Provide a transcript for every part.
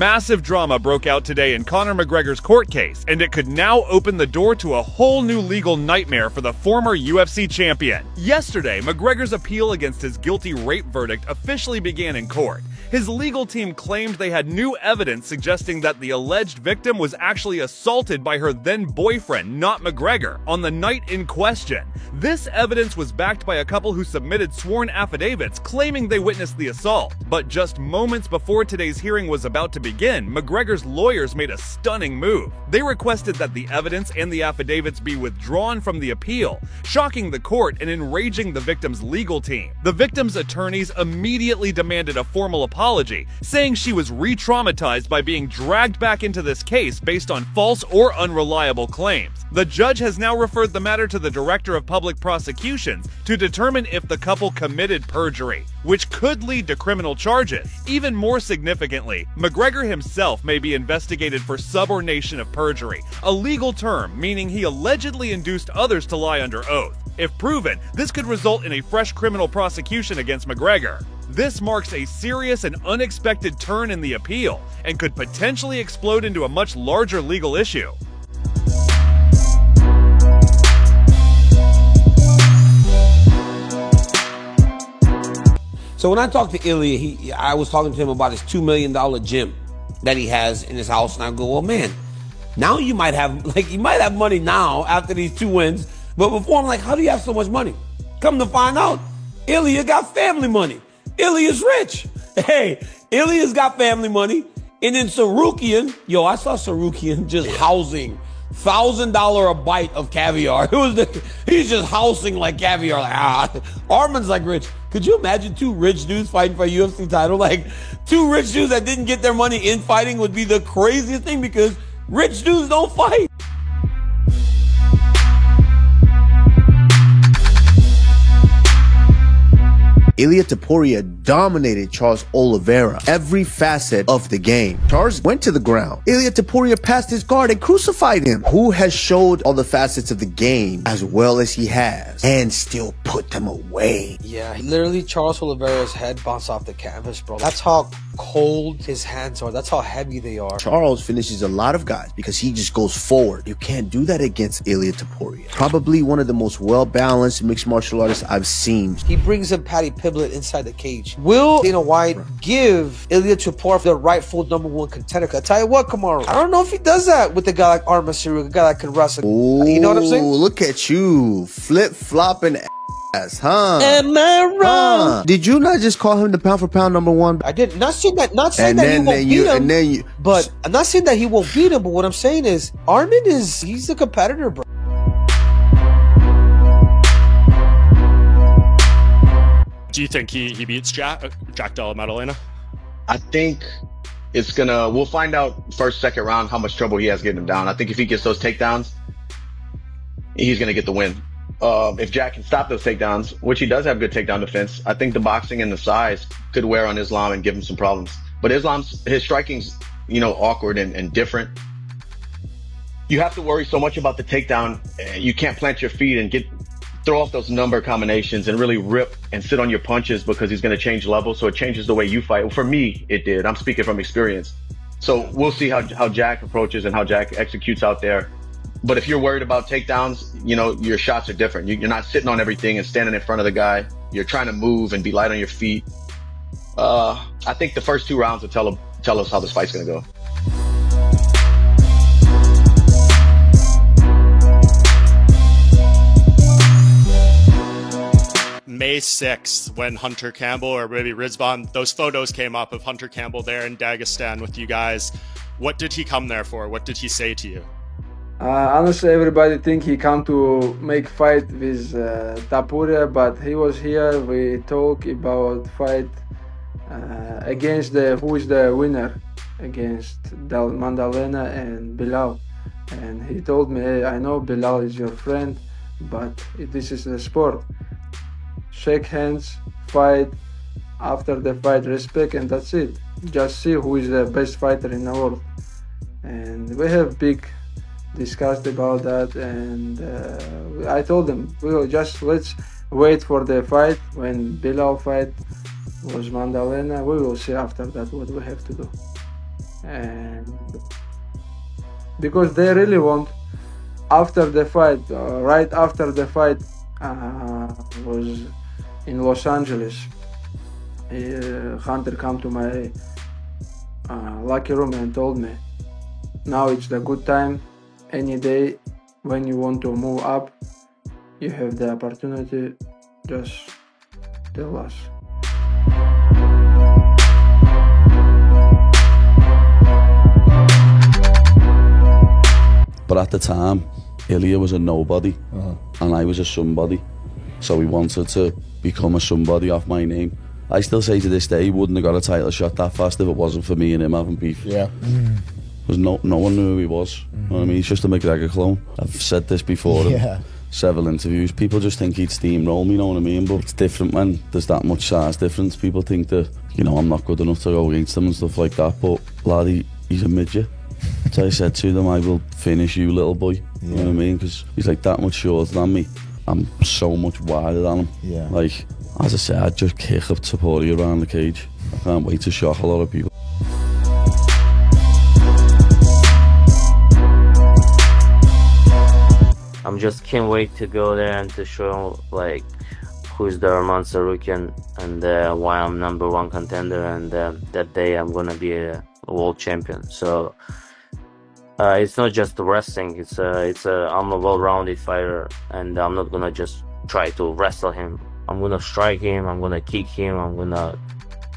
Massive drama broke out today in Conor McGregor's court case, and it could now open the door to a whole new legal nightmare for the former UFC champion. Yesterday, McGregor's appeal against his guilty rape verdict officially began in court. His legal team claimed they had new evidence suggesting that the alleged victim was actually assaulted by her then-boyfriend, not McGregor, on the night in question. This evidence was backed by a couple who submitted sworn affidavits claiming they witnessed the assault. But just moments before today's hearing was about to begin, McGregor's lawyers made a stunning move. They requested that the evidence and the affidavits be withdrawn from the appeal, shocking the court and enraging the victim's legal team. The victim's attorneys immediately demanded a formal apology, saying she was re-traumatized by being dragged back into this case based on false or unreliable claims. The judge has now referred the matter to the Director of Public Prosecutions to determine if the couple committed perjury, which could lead to criminal charges. Even more significantly, McGregor himself may be investigated for subornation of perjury, a legal term meaning he allegedly induced others to lie under oath. If proven, this could result in a fresh criminal prosecution against McGregor. This marks a serious and unexpected turn in the appeal, and could potentially explode into a much larger legal issue. So when I talked to Ilya, I was talking to him about his $2 million gym that he has in his house, and I go, well, man, now you might have money now after these 2 wins, but before I'm like, how do you have so much money? Come to find out, Ilya got family money. Ilya's rich. Hey, Ilya's got family money, and then Sarukian, I saw Sarukian just housing $1,000 a bite of caviar. He's just housing like caviar. Arman's like rich. Could you imagine 2 rich dudes fighting for a UFC title? Like 2 rich dudes that didn't get their money in fighting would be the craziest thing, because rich dudes don't fight. Ilia Topuria dominated Charles Oliveira every facet of the game. Charles went to the ground. Ilia Topuria passed his guard and crucified him. Who has showed all the facets of the game as well as he has and still put them away? Yeah, literally Charles Oliveira's head bounced off the canvas, bro. That's how cold his hands are. That's how heavy they are. Charles finishes a lot of guys because he just goes forward. You can't do that against Ilia Topuria. Probably one of the most well-balanced mixed martial artists I've seen. He brings in Paddy Pimblett inside the cage. Will Dana White give Ilia Topuria the rightful #1 contender? I tell you what, Kamaru, I don't know if he does that with a guy like Arman Sarukian, a guy that can wrestle. Ooh, you know what I'm saying? Look at you, flip-flopping ass, huh? Am I wrong? Huh? Did you not just call him the pound for pound #1? I did. Not saying that. Not saying that he won't beat him. But I'm not saying that he won't beat him. But what I'm saying is, Arman he's a competitor, bro. Do you think he beats Jack Della Maddalena? I think we'll find out first, second round how much trouble he has getting him down. I think if he gets those takedowns, he's gonna get the win. If Jack can stop those takedowns, which he does have good takedown defense, I think the boxing and the size could wear on Islam and give him some problems. But his striking's, awkward and different. You have to worry so much about the takedown. You can't plant your feet and throw off those number combinations and really rip and sit on your punches, because he's going to change levels. So it changes the way you fight. Well, for me, it did. I'm speaking from experience. So we'll see how Jack approaches and how Jack executes out there. But if you're worried about takedowns, your shots are different. You're not sitting on everything and standing in front of the guy. You're trying to move and be light on your feet. I think the first 2 rounds will tell us how this fight's going to go. May 6th, when Hunter Campbell, or maybe Rizvan, those photos came up of Hunter Campbell there in Dagestan with you guys. What did he come there for? What did he say to you? Honestly, everybody think he come to make fight with Topuria, but he was here. We talk about fight against who is the winner against Della Maddalena and Bilal. And he told me, hey, I know Bilal is your friend, but this is the sport. Shake hands, fight, after the fight respect, and that's it. Just see who is the best fighter in the world. And we have big discussed about that, and I told them, let's wait for the fight. When Bilal fight was Maddalena, we will see after that what we have to do. and because they really want after the fight, right after the fight was in Los Angeles. Hunter come to my locker room and told me, now it's the good time. Any day when you want to move up, you have the opportunity, just tell us. But at the time, Ilya was a nobody and I was a somebody. So he wanted to become a somebody off my name. I still say to this day, he wouldn't have got a title shot that fast if it wasn't for me and him having beef. Yeah. Because no one knew who he was. You know what I mean? He's just a McGregor clone. I've said this before in several interviews. People just think he'd steamroll me, you know what I mean? But it's different when there's that much size difference. People think that, you know, I'm not good enough to go against him and stuff like that. But lad, he's a midget. So I said to them, I will finish you, little boy. You know what I mean? Because he's like that much shorter than me. I'm so much wider than him. Yeah. Like, as I said, I'd just kick up Topuria around the cage. I can't wait to shock a lot of people. I'm just can't wait to go there and to show like who's the Arman Tsarukyan and why I'm #1 contender, and that day I'm gonna be a world champion. So it's not just wrestling. I'm a well-rounded fighter, and I'm not gonna just try to wrestle him. I'm gonna strike him. I'm gonna kick him. I'm gonna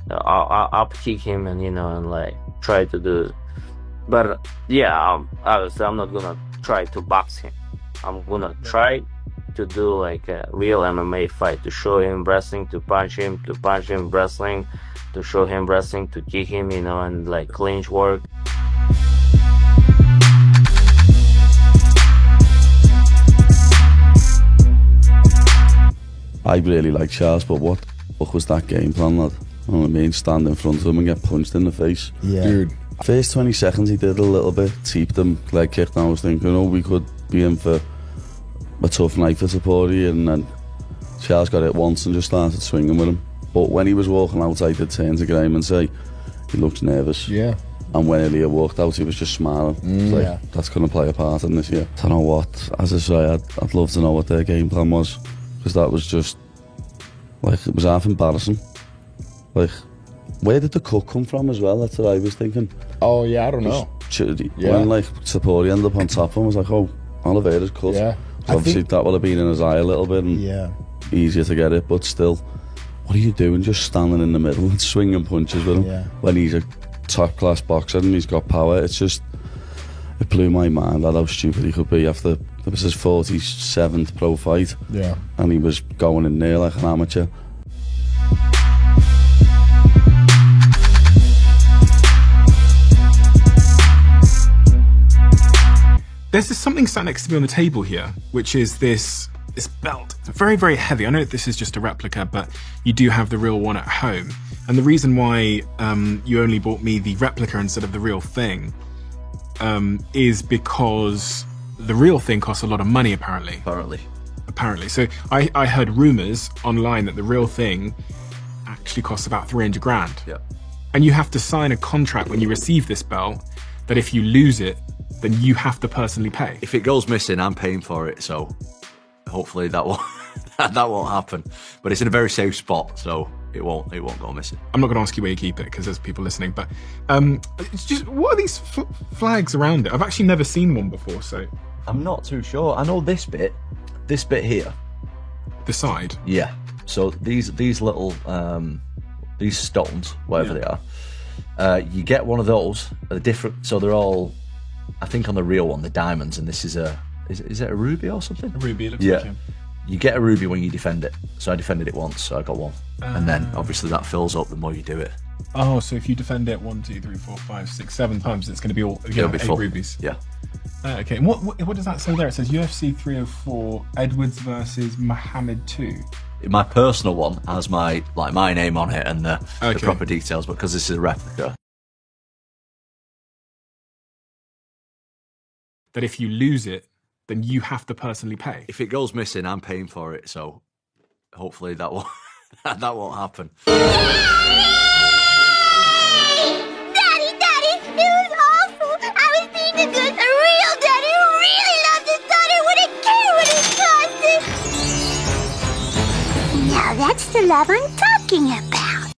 up kick him, and and like try to do. But yeah, obviously I'm not gonna try to box him. I'm gonna try to do like a real MMA fight, to show him wrestling, to punch him wrestling, to show him wrestling, to kick him, and like clinch work. I really like Charles, but what was that game plan, lad? You know what I mean? Stand in front of him and get punched in the face. Yeah. Dude. First 20 seconds he did a little bit, teeped him, leg kicked, and I was thinking, we could be in for a tough night for Topuria, and then Charles got it once and just started swinging with him. But when he was walking out, I did turn to Graham and say, he looks nervous. Yeah. And when Ilya walked out, he was just smiling. Like, that's going to play a part in this year. I don't know what, as I say, I'd love to know what their game plan was, because that was just, like, it was half embarrassing. Like, where did the cut come from as well? That's what I was thinking. Oh, yeah, I don't know. When, like, Topuria ended up on top of him, I was like, oh, Oliveira's cut. Yeah. So obviously that would have been in his eye a little bit and easier to get it, but still, what are you doing just standing in the middle and swinging punches with him when he's a top-class boxer and he's got power? It's just, it blew my mind at how stupid he could be after, it was his 47th pro fight, and he was going in there like an amateur. There's something sat next to me on the table here, which is this belt. It's very, very heavy. I know this is just a replica, but you do have the real one at home. And the reason why you only bought me the replica instead of the real thing is because the real thing costs a lot of money, apparently. Apparently. So I heard rumors online that the real thing actually costs about 300 grand. Yeah. And you have to sign a contract when you receive this belt that if you lose it, then you have to personally pay. If it goes missing, I'm paying for it, so hopefully that won't that won't happen. But it's in a very safe spot, so it won't go missing. I'm not going to ask you where you keep it because there's people listening, but it's just, what are these flags around it? I've actually never seen one before, so I'm not too sure. I know this bit here, the side. Yeah. So these little these stones, whatever they are, you get one of those. They're different, so they're all, I think on the real one, the diamonds, and this is is it a ruby or something? A ruby, it looks like him. You get a ruby when you defend it. So I defended it once, so I got one. And then obviously that fills up the more you do it. Oh, so if you defend it 1, 2, 3, 4, 5, 6, 7 times, it's going to be all It'll be 8 full. rubies. Yeah. Okay. And what does that say there? It says UFC 304 Edwards versus Muhammad 2. My personal one has my name on it and the proper details, but because this is a replica. That if you lose it, then you have to personally pay. If it goes missing, I'm paying for it, so hopefully that won't that won't happen. Daddy, the love I'm talking about.